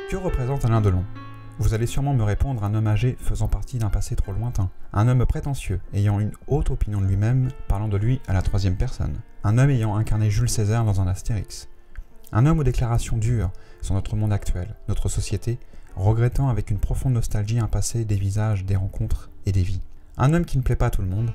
Que représente Alain Delon? Vous allez sûrement me répondre un homme âgé faisant partie d'un passé trop lointain. Un homme prétentieux, ayant une haute opinion de lui-même, parlant de lui à la troisième personne. Un homme ayant incarné Jules César dans un Astérix. Un homme aux déclarations dures sur notre monde actuel, notre société, regrettant avec une profonde nostalgie un passé, des visages, des rencontres et des vies. Un homme qui ne plaît pas à tout le monde,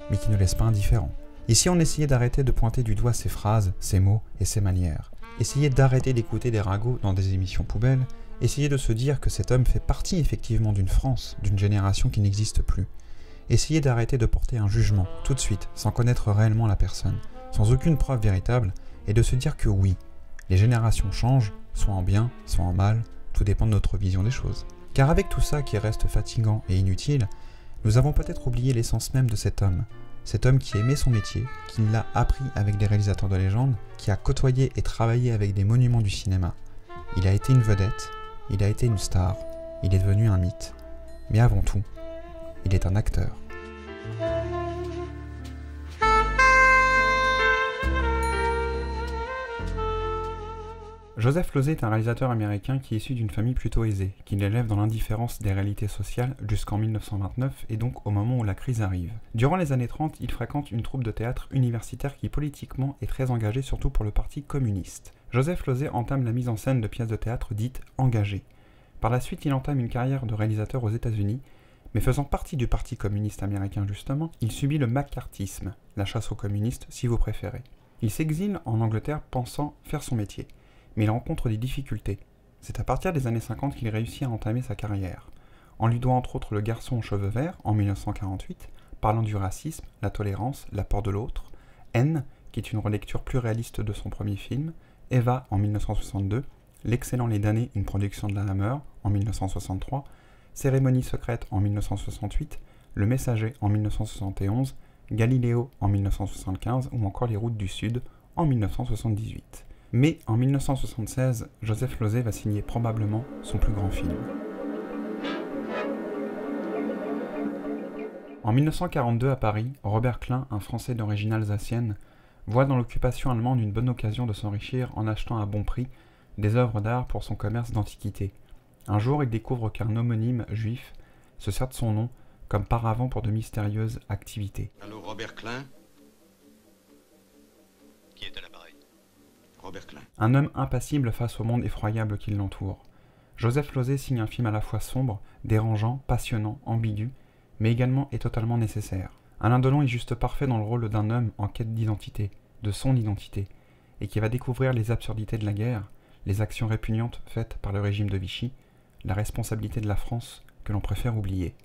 mais qui ne laisse pas indifférent. Ici, on essayait d'arrêter de pointer du doigt ses phrases, ses mots et ses manières. Essayer d'arrêter d'écouter des ragots dans des émissions poubelles, essayer de se dire que cet homme fait partie effectivement d'une France, d'une génération qui n'existe plus. Essayer d'arrêter de porter un jugement, tout de suite, sans connaître réellement la personne, sans aucune preuve véritable, et de se dire que oui, les générations changent, soit en bien, soit en mal, tout dépend de notre vision des choses. Car avec tout ça qui reste fatigant et inutile, nous avons peut-être oublié l'essence même de cet homme qui aimait son métier, qui l'a appris avec des réalisateurs de légende, qui a côtoyé et travaillé avec des monuments du cinéma. Il a été une vedette, il a été une star, il est devenu un mythe. Mais avant tout, il est un acteur. Joseph Losey est un réalisateur américain qui est issu d'une famille plutôt aisée, qui l'élève dans l'indifférence des réalités sociales jusqu'en 1929 et donc au moment où la crise arrive. Durant les années 30, il fréquente une troupe de théâtre universitaire qui politiquement est très engagée surtout pour le parti communiste. Joseph Losey entame la mise en scène de pièces de théâtre dites engagées. Par la suite, il entame une carrière de réalisateur aux États-Unis, mais faisant partie du parti communiste américain justement, il subit le macartisme, la chasse aux communistes si vous préférez. Il s'exile en Angleterre pensant faire son métier. Mais il rencontre des difficultés. C'est à partir des années 50 qu'il réussit à entamer sa carrière. On lui doit entre autres Le Garçon aux cheveux verts en 1948, parlant du racisme, la tolérance, l'apport de l'autre, N, qui est une relecture plus réaliste de son premier film, Eva en 1962, L'excellent Les damnés, une production de la Hammer en 1963, Cérémonie secrète en 1968, Le Messager en 1971, Galiléo en 1975 ou encore Les routes du Sud en 1978. Mais en 1976, Joseph Losey va signer probablement son plus grand film. En 1942 à Paris, Robert Klein, un Français d'origine alsacienne, voit dans l'occupation allemande une bonne occasion de s'enrichir en achetant à bon prix des œuvres d'art pour son commerce d'antiquités. Un jour, il découvre qu'un homonyme juif se sert de son nom comme paravent pour de mystérieuses activités. Allô, Robert Klein? Qui est à l'appareil? Robert Klein. Un homme impassible face au monde effroyable qui l'entoure. Joseph Losey signe un film à la fois sombre, dérangeant, passionnant, ambigu, mais également et totalement nécessaire. Alain Delon est juste parfait dans le rôle d'un homme en quête d'identité, de son identité, et qui va découvrir les absurdités de la guerre, les actions répugnantes faites par le régime de Vichy, la responsabilité de la France que l'on préfère oublier.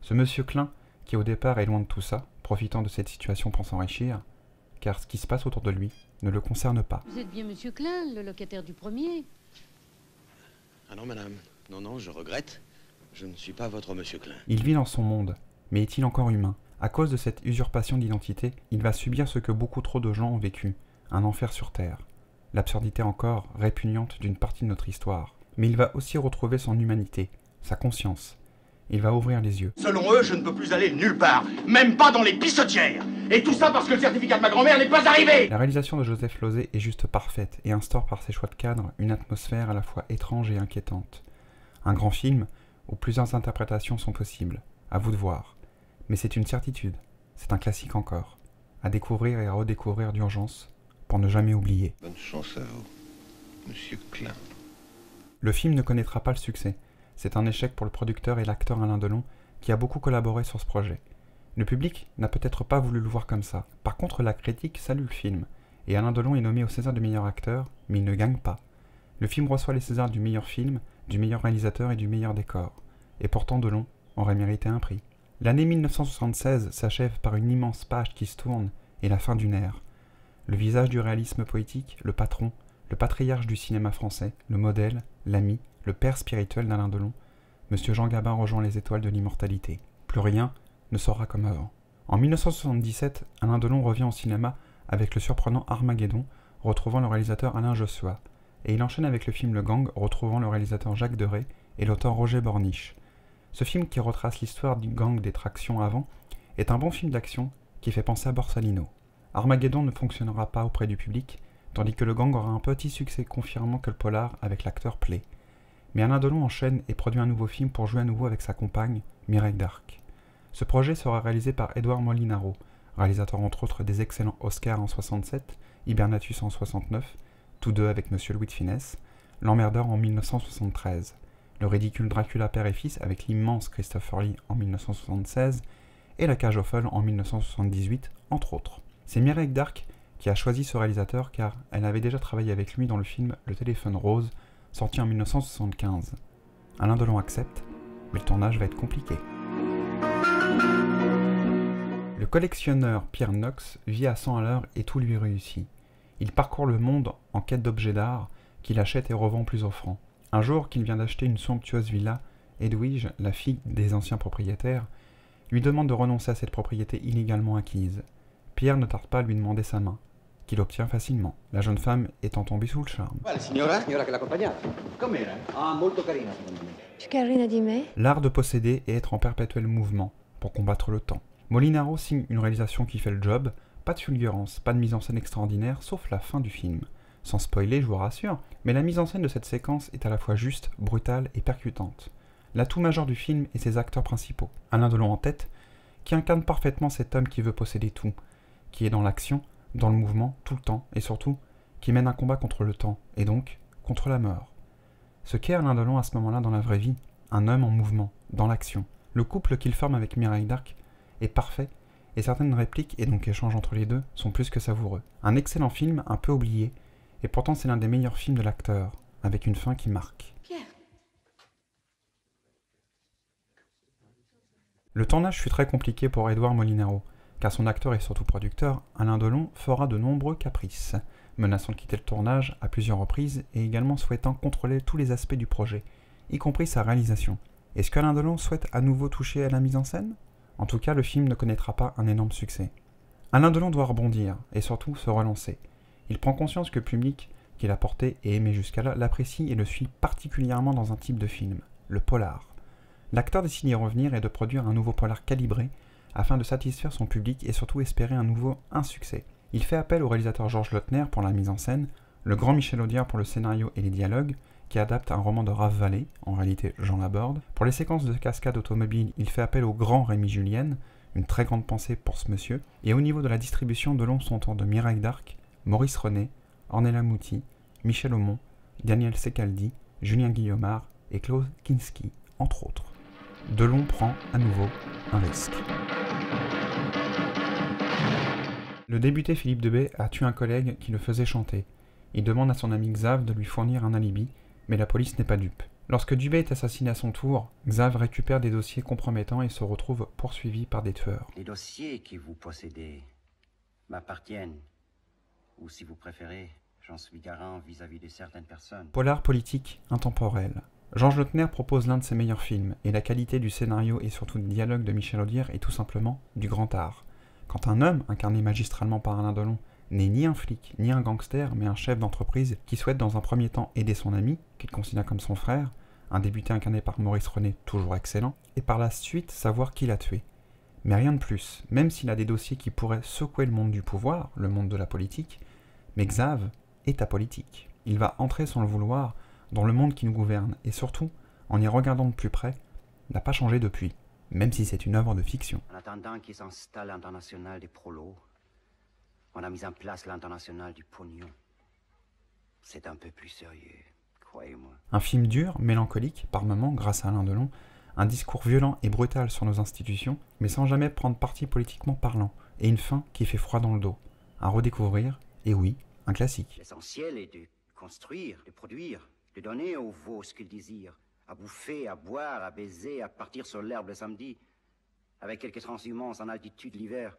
Ce monsieur Klein, qui au départ est loin de tout ça, profitant de cette situation pour s'enrichir, car ce qui se passe autour de lui ne le concerne pas. Vous êtes bien monsieur Klein, le locataire du premier? Ah non, madame. Non, je regrette. Je ne suis pas votre monsieur Klein. Il vit dans son monde, mais est-il encore humain? À cause de cette usurpation d'identité, il va subir ce que beaucoup trop de gens ont vécu, un enfer sur terre. L'absurdité encore, répugnante d'une partie de notre histoire. Mais il va aussi retrouver son humanité, sa conscience. Il va ouvrir les yeux. Selon eux, je ne peux plus aller nulle part, même pas dans les pissotières. Et tout ça parce que le certificat de ma grand-mère n'est pas arrivé. La réalisation de Joseph Losey est juste parfaite et instaure par ses choix de cadre une atmosphère à la fois étrange et inquiétante. Un grand film où plusieurs interprétations sont possibles, à vous de voir. Mais c'est une certitude, c'est un classique encore, à découvrir et à redécouvrir d'urgence, pour ne jamais oublier. Bonne chance à vous, monsieur Klein. Le film ne connaîtra pas le succès. C'est un échec pour le producteur et l'acteur Alain Delon, qui a beaucoup collaboré sur ce projet. Le public n'a peut-être pas voulu le voir comme ça. Par contre, la critique salue le film, et Alain Delon est nommé au César du meilleur acteur, mais il ne gagne pas. Le film reçoit les Césars du meilleur film, du meilleur réalisateur et du meilleur décor. Et pourtant Delon aurait mérité un prix. L'année 1976 s'achève par une immense page qui se tourne et la fin d'une ère. Le visage du réalisme poétique, le patron, le patriarche du cinéma français, le modèle, l'ami, le père spirituel d'Alain Delon, Monsieur Jean Gabin rejoint les étoiles de l'immortalité. Plus rien ne sera comme avant. En 1977, Alain Delon revient au cinéma avec le surprenant Armageddon, retrouvant le réalisateur Alain Joshua, et il enchaîne avec le film Le Gang, retrouvant le réalisateur Jacques Deray et l'auteur Roger Borniche. Ce film, qui retrace l'histoire du gang des tractions avant, est un bon film d'action qui fait penser à Borsalino. Armageddon ne fonctionnera pas auprès du public, tandis que Le Gang aura un petit succès confirmant que le polar avec l'acteur Play. Mais Alain Delon enchaîne et produit un nouveau film pour jouer à nouveau avec sa compagne, Mireille Darc. Ce projet sera réalisé par Edouard Molinaro, réalisateur entre autres des excellents Oscars en 67, Hibernatus en 69, tous deux avec Monsieur Louis de Funès, L'Emmerdeur en 1973, le ridicule Dracula père et fils avec l'immense Christopher Lee en 1976 et La Cage aux folles en 1978, entre autres. C'est Mireille Darc qui a choisi ce réalisateur car elle avait déjà travaillé avec lui dans le film Le téléphone rose, sorti en 1975. Alain Delon accepte, mais le tournage va être compliqué. Le collectionneur Pierre Knox vit à 100 à l'heure et tout lui réussit. Il parcourt le monde en quête d'objets d'art qu'il achète et revend plus offrant. Un jour qu'il vient d'acheter une somptueuse villa, Edwige, la fille des anciens propriétaires, lui demande de renoncer à cette propriété illégalement acquise. Pierre ne tarde pas à lui demander sa main, qu'il obtient facilement, la jeune femme étant tombée sous le charme. La signora che l'accompagnava. Com'era? Ah, molto carina, secondo me. Più carina di me? L'art de posséder et être en perpétuel mouvement pour combattre le temps. Molinaro signe une réalisation qui fait le job, pas de fulgurance, pas de mise en scène extraordinaire, sauf la fin du film. Sans spoiler, je vous rassure, mais la mise en scène de cette séquence est à la fois juste, brutale et percutante. L'atout majeur du film est ses acteurs principaux. Alain Delon en tête, qui incarne parfaitement cet homme qui veut posséder tout, qui est dans l'action, dans le mouvement, tout le temps, et surtout, qui mène un combat contre le temps, et donc, contre la mort. Ce qu'est Alain Delon à ce moment-là dans la vraie vie, un homme en mouvement, dans l'action. Le couple qu'il forme avec Mireille Darc est parfait, et certaines répliques et donc échanges entre les deux sont plus que savoureux. Un excellent film, un peu oublié, et pourtant c'est l'un des meilleurs films de l'acteur, avec une fin qui marque. Pierre. Le tournage fut très compliqué pour Edouard Molinaro, car son acteur et surtout producteur, Alain Delon, fera de nombreux caprices, menaçant de quitter le tournage à plusieurs reprises et également souhaitant contrôler tous les aspects du projet, y compris sa réalisation. Est-ce qu'Alain Delon souhaite à nouveau toucher à la mise en scène ? En tout cas, le film ne connaîtra pas un énorme succès. Alain Delon doit rebondir, et surtout se relancer. Il prend conscience que le public qu'il a porté et aimé jusqu'à là l'apprécie et le suit particulièrement dans un type de film, le polar. L'acteur décide d'y revenir et de produire un nouveau polar calibré afin de satisfaire son public et surtout espérer un succès. Il fait appel au réalisateur Georges Lautner pour la mise en scène, le grand Michel Audiard pour le scénario et les dialogues, qui adapte un roman de Raph Vallée, en réalité Jean Laborde. Pour les séquences de cascade automobile, il fait appel au grand Rémi Julienne, une très grande pensée pour ce monsieur, et au niveau de la distribution, Delon s'entoure de Mireille Darc, Maurice René, Ornella Muti, Michel Aumont, Daniel Secaldi, Julien Guillaumard et Klaus Kinski, entre autres. Delon prend à nouveau un risque. Le député Philippe Debay a tué un collègue qui le faisait chanter. Il demande à son ami Xav de lui fournir un alibi, mais la police n'est pas dupe. Lorsque Dubé est assassiné à son tour, Xav récupère des dossiers compromettants et se retrouve poursuivi par des tueurs. Les dossiers que vous possédez m'appartiennent. Ou si vous préférez, j'en suis garant vis-à-vis de certaines personnes. Polar politique intemporel. Georges Lautner propose l'un de ses meilleurs films, et la qualité du scénario et surtout du dialogue de Michel Audiard est tout simplement du grand art. Quand un homme, incarné magistralement par Alain Delon, n'est ni un flic, ni un gangster, mais un chef d'entreprise qui souhaite dans un premier temps aider son ami, qu'il considère comme son frère, un député incarné par Maurice René, toujours excellent, et par la suite savoir qui l'a tué. Mais rien de plus, même s'il a des dossiers qui pourraient secouer le monde du pouvoir, le monde de la politique, mais Xav est apolitique. Il va entrer sans le vouloir dans le monde qui nous gouverne, et surtout, en y regardant de plus près, n'a pas changé depuis, même si c'est une œuvre de fiction. En attendant qu'il s'installe l'international des prolos, on a mis en place l'international du pognon. C'est un peu plus sérieux, croyez-moi. Un film dur, mélancolique, par moments, grâce à Alain Delon, un discours violent et brutal sur nos institutions, mais sans jamais prendre parti politiquement parlant, et une fin qui fait froid dans le dos. À redécouvrir, et oui, un classique. L'essentiel est de construire, de produire, de donner aux veaux ce qu'ils désirent, à bouffer, à boire, à baiser, à partir sur l'herbe le samedi, avec quelques transhumances en altitude l'hiver.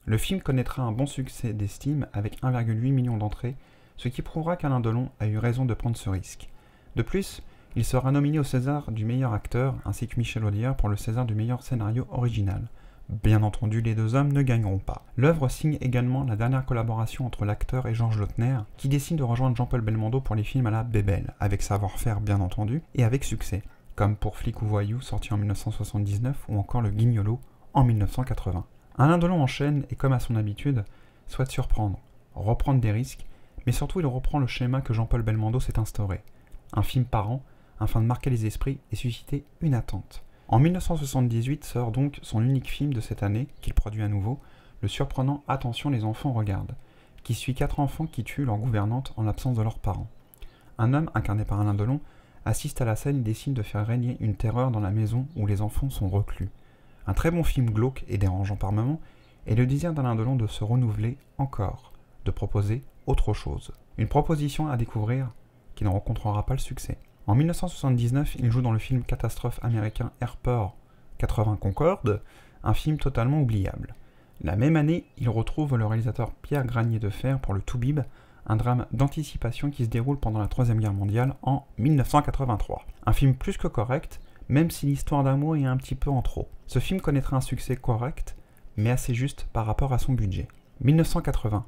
Le film connaîtra un bon succès d'estime avec 1,8 million d'entrées, ce qui prouvera qu'Alain Delon a eu raison de prendre ce risque. De plus, il sera nominé au César du meilleur acteur ainsi que Michel Audiard pour le César du meilleur scénario original. Bien entendu, les deux hommes ne gagneront pas. L'œuvre signe également la dernière collaboration entre l'acteur et Georges Lautner, qui décide de rejoindre Jean-Paul Belmondo pour les films à la Bébel, avec savoir-faire bien entendu, et avec succès, comme pour Flic ou Voyou sorti en 1979 ou encore Le Guignolo en 1980. Alain Delon enchaîne et comme à son habitude, souhaite surprendre, reprendre des risques, mais surtout il reprend le schéma que Jean-Paul Belmondo s'est instauré. Un film par an, afin de marquer les esprits et susciter une attente. En 1978 sort donc son unique film de cette année, qu'il produit à nouveau, le surprenant Attention les enfants regardent, qui suit 4 enfants qui tuent leur gouvernante en l'absence de leurs parents. Un homme, incarné par Alain Delon, assiste à la scène et décide de faire régner une terreur dans la maison où les enfants sont reclus. Un très bon film glauque et dérangeant par moments, et le désir d'Alain Delon de se renouveler encore, de proposer autre chose. Une proposition à découvrir qui ne rencontrera pas le succès. En 1979, il joue dans le film catastrophe américain Airport 80 Concorde, un film totalement oubliable. La même année, il retrouve le réalisateur Pierre Granier de Fer pour le Toubib, un drame d'anticipation qui se déroule pendant la Troisième Guerre mondiale en 1983. Un film plus que correct, même si l'histoire d'amour est un petit peu en trop. Ce film connaîtra un succès correct, mais assez juste par rapport à son budget. 1980.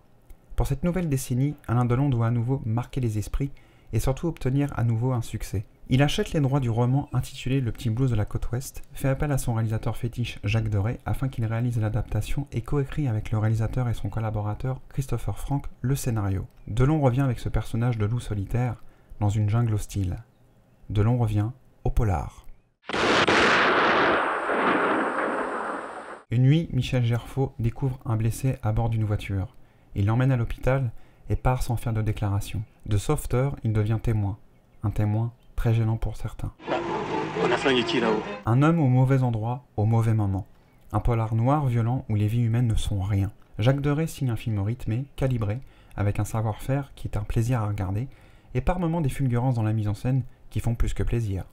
Pour cette nouvelle décennie, Alain Delon doit à nouveau marquer les esprits et surtout obtenir à nouveau un succès. Il achète les droits du roman intitulé Le Petit Blues de la Côte Ouest, fait appel à son réalisateur fétiche Jacques Deray afin qu'il réalise l'adaptation et coécrit avec le réalisateur et son collaborateur Christopher Frank le scénario. Delon revient avec ce personnage de loup solitaire dans une jungle hostile. Delon revient au polar. Une nuit, Michel Gerfaux découvre un blessé à bord d'une voiture. Il l'emmène à l'hôpital et part sans faire de déclaration. De sauveteur, il devient témoin. Un témoin très gênant pour certains. On a flingué qui là-haut? Un homme au mauvais endroit, au mauvais moment. Un polar noir violent où les vies humaines ne sont rien. Jacques Deray signe un film rythmé, calibré, avec un savoir-faire qui est un plaisir à regarder, et par moments des fulgurances dans la mise en scène qui font plus que plaisir.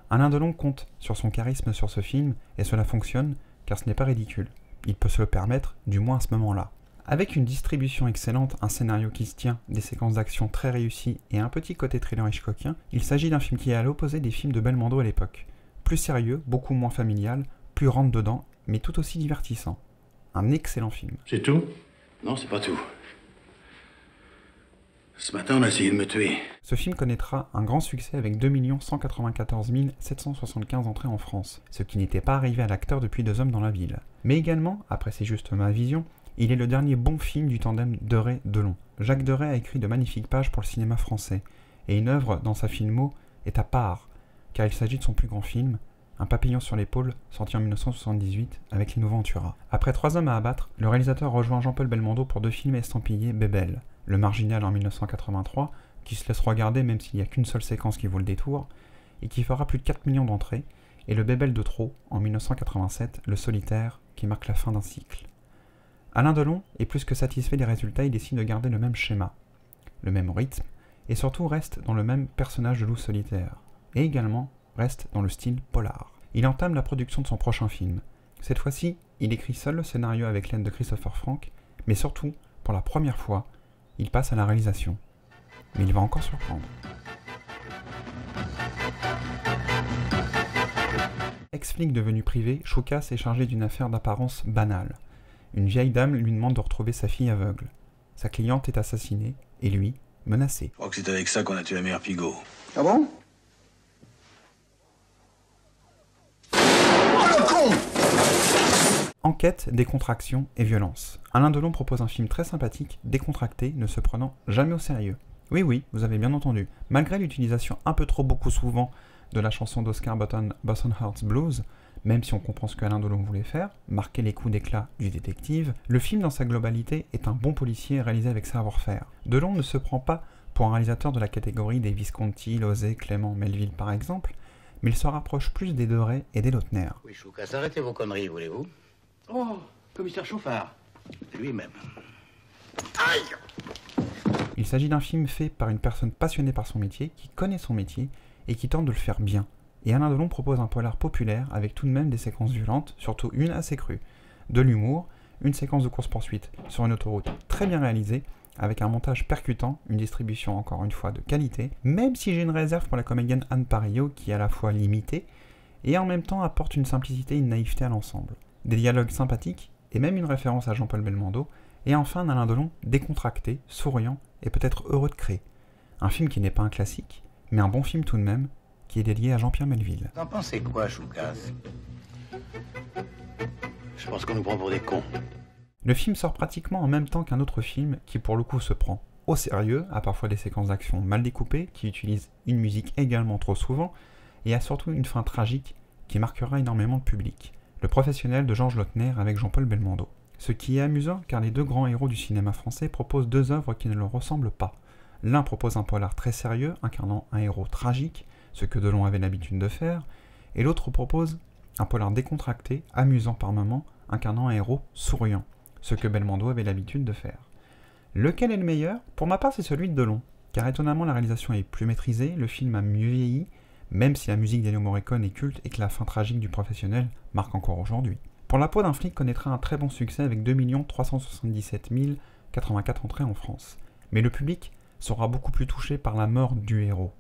Alain Delon compte sur son charisme sur ce film, et cela fonctionne, car ce n'est pas ridicule. Il peut se le permettre, du moins à ce moment-là. Avec une distribution excellente, un scénario qui se tient, des séquences d'action très réussies et un petit côté thriller hitchcockien, il s'agit d'un film qui est à l'opposé des films de Belmondo à l'époque. Plus sérieux, beaucoup moins familial, plus rentre-dedans, mais tout aussi divertissant. Un excellent film. C'est tout? Non, c'est pas tout. Ce matin, on a essayé de me tuer. Ce film connaîtra un grand succès avec 2 194 775 entrées en France, ce qui n'était pas arrivé à l'acteur depuis 2 hommes dans la ville. Mais également, après C'est juste ma vision, il est le dernier bon film du tandem Deray-Delon. Jacques Deray a écrit de magnifiques pages pour le cinéma français, et une œuvre dans sa filmo est à part, car il s'agit de son plus grand film, Un papillon sur l'épaule, sorti en 1978 avec Lino Ventura. Après 3 hommes à abattre, le réalisateur rejoint Jean-Paul Belmondo pour 2 films estampillés Bébel. Le Marginal en 1983, qui se laisse regarder même s'il n'y a qu'une seule séquence qui vaut le détour, et qui fera plus de 4 millions d'entrées, et le Bébel de trop en 1987, Le Solitaire, qui marque la fin d'un cycle. Alain Delon est plus que satisfait des résultats et décide de garder le même schéma, le même rythme, et surtout reste dans le même personnage de loup solitaire, et également reste dans le style polar. Il entame la production de son prochain film. Cette fois-ci, il écrit seul le scénario avec l'aide de Christopher Frank, mais surtout, pour la première fois, il passe à la réalisation. Mais il va encore surprendre. Ex-flic devenu privé, Choukas est chargé d'une affaire d'apparence banale. Une vieille dame lui demande de retrouver sa fille aveugle. Sa cliente est assassinée, et lui, menacé. Je crois que c'est avec ça qu'on a tué la mère Pigot. Ah bon? Enquête, décontraction et violence. Alain Delon propose un film très sympathique, décontracté, ne se prenant jamais au sérieux. Oui, vous avez bien entendu. Malgré l'utilisation un peu trop beaucoup souvent de la chanson d'Oscar Bossenheart's Blues, même si on comprend ce qu'Alain Delon voulait faire, marquer les coups d'éclat du détective, le film dans sa globalité est un bon policier réalisé avec savoir-faire. Delon ne se prend pas pour un réalisateur de la catégorie des Visconti, Lozé, Clément, Melville par exemple, mais il se rapproche plus des Deray et des Lautner. Oui, Choukas, arrêtez vos conneries, voulez-vous? Oh, commissaire Chauffard. Lui-même. Il s'agit d'un film fait par une personne passionnée par son métier, qui connaît son métier et qui tente de le faire bien. Et Alain Delon propose un polar populaire avec tout de même des séquences violentes, surtout une assez crue, de l'humour, une séquence de course-poursuite sur une autoroute très bien réalisée, avec un montage percutant, une distribution encore une fois de qualité, même si j'ai une réserve pour la comédienne Anne Parillo qui est à la fois limitée et en même temps apporte une simplicité et une naïveté à l'ensemble. Des dialogues sympathiques et même une référence à Jean-Paul Belmondo, et enfin un Alain Delon décontracté, souriant et peut-être heureux de créer. Un film qui n'est pas un classique, mais un bon film tout de même, qui est dédié à Jean-Pierre Melville. T'en pensez quoi, Choukas? Je pense qu'on nous prend pour des cons. Le film sort pratiquement en même temps qu'un autre film qui pour le coup se prend au sérieux, a parfois des séquences d'action mal découpées, qui utilisent une musique également trop souvent, et a surtout une fin tragique qui marquera énormément le public. Le Professionnel de Georges Lautner avec Jean-Paul Belmondo. Ce qui est amusant car les deux grands héros du cinéma français proposent deux œuvres qui ne leur ressemblent pas. L'un propose un polar très sérieux, incarnant un héros tragique, ce que Delon avait l'habitude de faire, et l'autre propose un polar décontracté, amusant par moments, incarnant un héros souriant, ce que Belmondo avait l'habitude de faire. Lequel est le meilleur? Pour ma part, c'est celui de Delon, car étonnamment la réalisation est plus maîtrisée, le film a mieux vieilli, même si la musique d'Ennio Morricone est culte et que la fin tragique du Professionnel marque encore aujourd'hui. Pour la peau d'un flic connaîtra un très bon succès avec 2 377 084 entrées en France. Mais le public sera beaucoup plus touché par la mort du héros.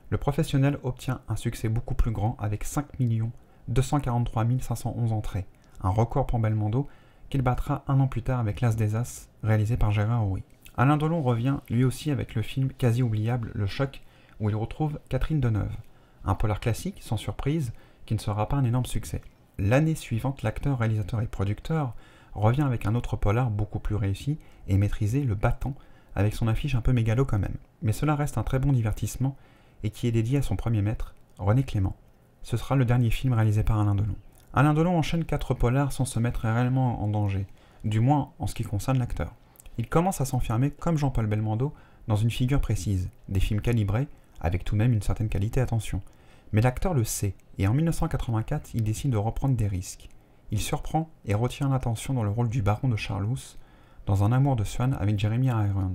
Le Professionnel obtient un succès beaucoup plus grand avec 5 243 511 entrées, un record pour Belmondo qu'il battra un an plus tard avec L'As des As, réalisé par Gérard Houry. Alain Delon revient lui aussi avec le film quasi oubliable Le Choc, où il retrouve Catherine Deneuve. Un polar classique, sans surprise, qui ne sera pas un énorme succès. L'année suivante, l'acteur, réalisateur et producteur revient avec un autre polar beaucoup plus réussi et maîtrisé, Le Battant, avec son affiche un peu mégalo quand même. Mais cela reste un très bon divertissement et qui est dédié à son premier maître, René Clément. Ce sera le dernier film réalisé par Alain Delon. Alain Delon enchaîne 4 polars sans se mettre réellement en danger, du moins en ce qui concerne l'acteur. Il commence à s'enfermer, comme Jean-Paul Belmondo, dans une figure précise, des films calibrés, avec tout de même une certaine qualité, attention. Mais l'acteur le sait, et en 1984, il décide de reprendre des risques. Il surprend et retient l'attention dans le rôle du baron de Charlouse, dans Un amour de Swann avec Jeremy Irons.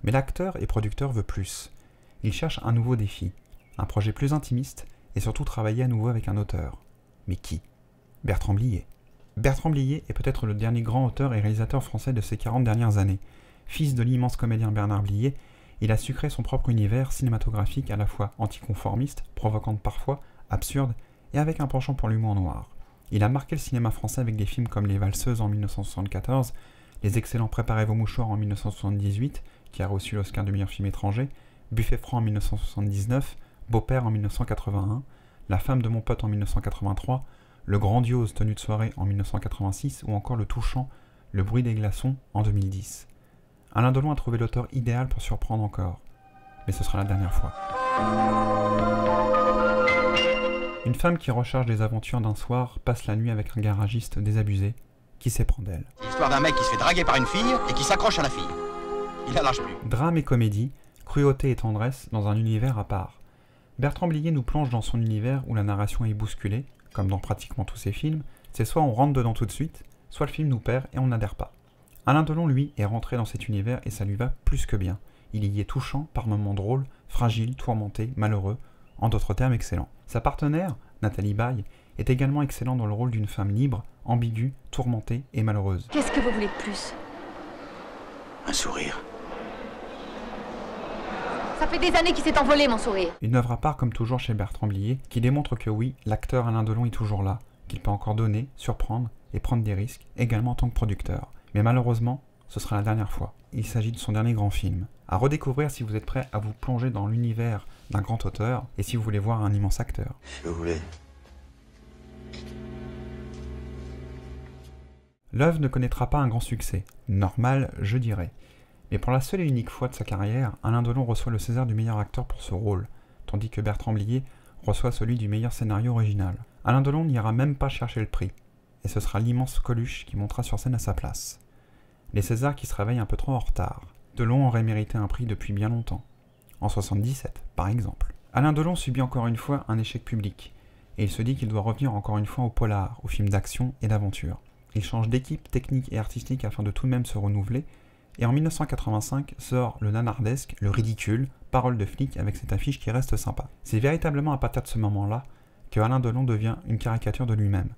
Mais l'acteur et producteur veut plus. Il cherche un nouveau défi, un projet plus intimiste, et surtout travailler à nouveau avec un auteur. Mais qui? Bertrand Blier. Bertrand Blier est peut-être le dernier grand auteur et réalisateur français de ces 40 dernières années. Fils de l'immense comédien Bernard Blier, il a su créer son propre univers cinématographique à la fois anticonformiste, provocante parfois, absurde, et avec un penchant pour l'humour noir. Il a marqué le cinéma français avec des films comme Les Valseuses en 1974, Les Excellents Préparez vos mouchoirs en 1978, qui a reçu l'Oscar du meilleur film étranger, Buffet franc en 1979, Beau-père en 1981, La femme de mon pote en 1983, le grandiose Tenue de soirée en 1986 ou encore le touchant Le bruit des glaçons en 2010. Alain Delon a trouvé l'auteur idéal pour surprendre encore, mais ce sera la dernière fois. Une femme qui recherche des aventures d'un soir passe la nuit avec un garagiste désabusé qui s'éprend d'elle. L'histoire d'un mec qui se fait draguer par une fille et qui s'accroche à la fille. Il la lâche plus. Drame et comédie, cruauté et tendresse dans un univers à part. Bertrand Blier nous plonge dans son univers où la narration est bousculée, comme dans pratiquement tous ses films. C'est soit on rentre dedans tout de suite, soit le film nous perd et on n'adhère pas. Alain Delon, lui, est rentré dans cet univers et ça lui va plus que bien. Il y est touchant, par moments drôle, fragile, tourmenté, malheureux, en d'autres termes excellent. Sa partenaire, Nathalie Baye, est également excellente dans le rôle d'une femme libre, ambiguë, tourmentée et malheureuse. Qu'est-ce que vous voulez de plus? Un sourire. Ça fait des années qu'il s'est envolé, mon sourire. Une œuvre à part comme toujours chez Bertrand Blier, qui démontre que oui, l'acteur Alain Delon est toujours là, qu'il peut encore donner, surprendre et prendre des risques, également en tant que producteur. Mais malheureusement, ce sera la dernière fois. Il s'agit de son dernier grand film. À redécouvrir si vous êtes prêt à vous plonger dans l'univers d'un grand auteur et si vous voulez voir un immense acteur. Si vous voulez. L'œuvre ne connaîtra pas un grand succès. Normal, je dirais. Mais pour la seule et unique fois de sa carrière, Alain Delon reçoit le César du meilleur acteur pour ce rôle, tandis que Bertrand Blier reçoit celui du meilleur scénario original. Alain Delon n'ira même pas chercher le prix, et ce sera l'immense Coluche qui montera sur scène à sa place. Les Césars qui se réveillent un peu trop en retard. Delon aurait mérité un prix depuis bien longtemps. En 77, par exemple. Alain Delon subit encore une fois un échec public, et il se dit qu'il doit revenir encore une fois au polar, aux films d'action et d'aventure. Il change d'équipe technique et artistique afin de tout de même se renouveler, et en 1985 sort le nanardesque, le ridicule, Parole de flic avec cette affiche qui reste sympa. C'est véritablement à partir de ce moment-là que Alain Delon devient une caricature de lui-même.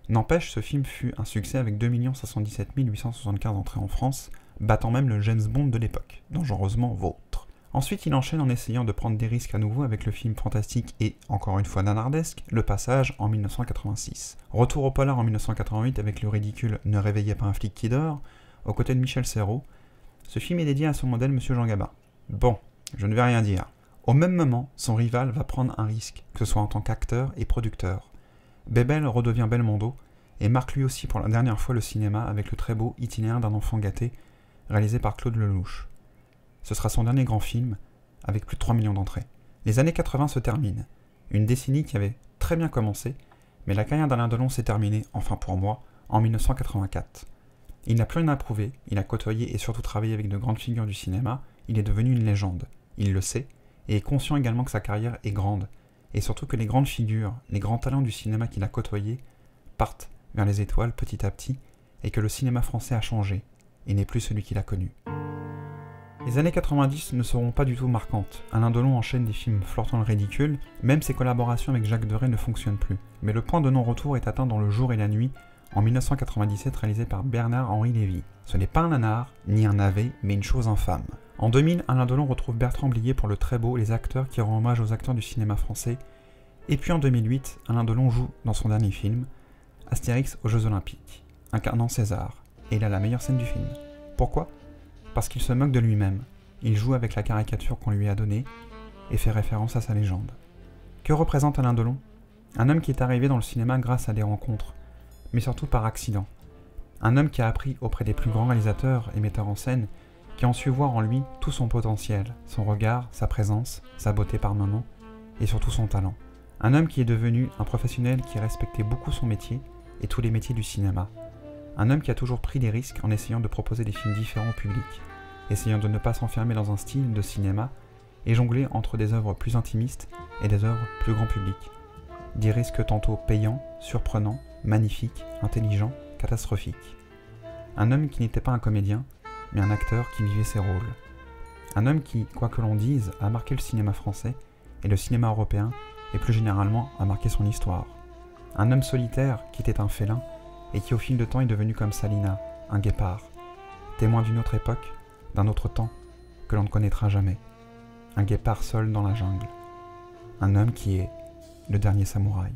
N'empêche, ce film fut un succès avec 2 077 875 entrées en France, battant même le James Bond de l'époque, dangereusement vôtre. Ensuite, il enchaîne en essayant de prendre des risques à nouveau avec le film fantastique et, encore une fois nanardesque, Le Passage en 1986. Retour au polar en 1988 avec le ridicule Ne réveillez pas un flic qui dort, aux côtés de Michel Serrault. Ce film est dédié à son modèle Monsieur Jean Gabin. Bon, je ne vais rien dire. Au même moment, son rival va prendre un risque, que ce soit en tant qu'acteur et producteur. Bébel redevient Belmondo, et marque lui aussi pour la dernière fois le cinéma avec le très beau Itinéraire d'un enfant gâté, réalisé par Claude Lelouch. Ce sera son dernier grand film, avec plus de 3 millions d'entrées. Les années 80 se terminent. Une décennie qui avait très bien commencé, mais la carrière d'Alain Delon s'est terminée, enfin pour moi, en 1984. Il n'a plus rien à prouver, il a côtoyé et surtout travaillé avec de grandes figures du cinéma, il est devenu une légende. Il le sait, et est conscient également que sa carrière est grande, et surtout que les grandes figures, les grands talents du cinéma qu'il a côtoyés, partent vers les étoiles petit à petit, et que le cinéma français a changé, et n'est plus celui qu'il a connu. Les années 90 ne seront pas du tout marquantes. Alain Delon enchaîne des films flirtant le ridicule, même ses collaborations avec Jacques Deray ne fonctionnent plus. Mais le point de non-retour est atteint dans Le Jour et la Nuit, en 1997, réalisé par Bernard-Henri Lévy. Ce n'est pas un nanar, ni un navet, mais une chose infâme. En 2000, Alain Delon retrouve Bertrand Blier pour Le Très Beau, Les Acteurs, qui rend hommage aux acteurs du cinéma français. Et puis en 2008, Alain Delon joue dans son dernier film, Astérix aux Jeux Olympiques, incarnant César, et il a la meilleure scène du film. Pourquoi ? Parce qu'il se moque de lui-même, il joue avec la caricature qu'on lui a donnée, et fait référence à sa légende. Que représente Alain Delon ? Un homme qui est arrivé dans le cinéma grâce à des rencontres, mais surtout par accident. Un homme qui a appris auprès des plus grands réalisateurs et metteurs en scène, qui ont su voir en lui tout son potentiel, son regard, sa présence, sa beauté par moments, et surtout son talent. Un homme qui est devenu un professionnel qui respectait beaucoup son métier et tous les métiers du cinéma. Un homme qui a toujours pris des risques en essayant de proposer des films différents au public, essayant de ne pas s'enfermer dans un style de cinéma et jongler entre des œuvres plus intimistes et des œuvres plus grand public. Des risques tantôt payants, surprenants, magnifiques, intelligents, catastrophiques. Un homme qui n'était pas un comédien, mais un acteur qui vivait ses rôles. Un homme qui, quoi que l'on dise, a marqué le cinéma français et le cinéma européen, et plus généralement a marqué son histoire. Un homme solitaire qui était un félin, et qui au fil de temps est devenu comme Salina, un guépard, témoin d'une autre époque, d'un autre temps, que l'on ne connaîtra jamais. Un guépard seul dans la jungle. Un homme qui est le dernier samouraï.